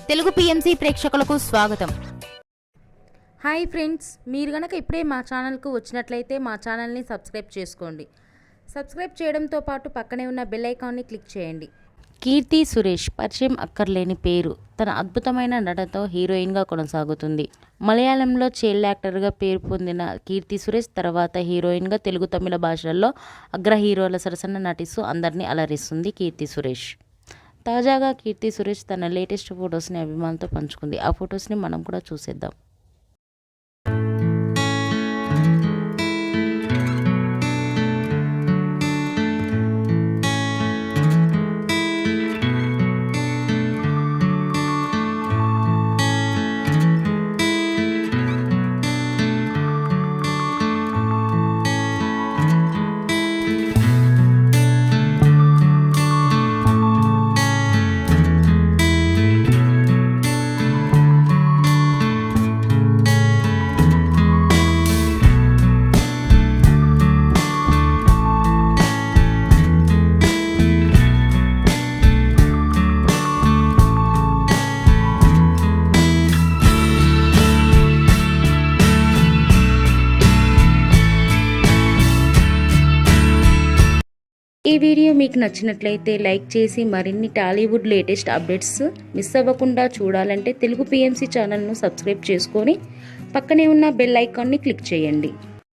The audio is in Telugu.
తెలుగు పిఎంసి ప్రేక్షకులకు స్వాగతం. హాయ్ ఫ్రెండ్స్, మీరు గనక ఇప్పుడే మా ఛానల్కు వచ్చినట్లయితే మా ఛానల్ని సబ్స్క్రైబ్ చేసుకోండి. సబ్స్క్రైబ్ చేయడంతో పాటు పక్కనే ఉన్న బెల్ ఐకాన్ని క్లిక్ చేయండి. కీర్తి సురేష్ పరిచయం అక్కర్లేని పేరు. తన అద్భుతమైన నటనతో హీరోయిన్గా కొనసాగుతుంది. మలయాళంలో చైల్డ్ యాక్టర్గా పేరు పొందిన కీర్తి సురేష్ తర్వాత హీరోయిన్గా తెలుగు, తమిళ భాషల్లో అగ్ర హీరోల సరసన నటిస్తూ అందరినీ అలరిస్తుంది కీర్తి సురేష్. తాజాగా కీర్తి సురేష్ తన లేటెస్ట్ ఫొటోస్ని అభిమానులతో పంచుకుంది. ఆ ఫొటోస్ని మనం కూడా చూసేద్దాం. ఈ వీడియో మీకు నచ్చినట్లయితే లైక్ చేసి మరిన్ని టాలీవుడ్ లేటెస్ట్ అప్డేట్స్ మిస్ అవ్వకుండా చూడాలంటే తెలుగు పిఎంసి ఛానల్ను సబ్స్క్రైబ్ చేసుకొని పక్కనే ఉన్న బెల్ ఐకాన్ని క్లిక్ చేయండి.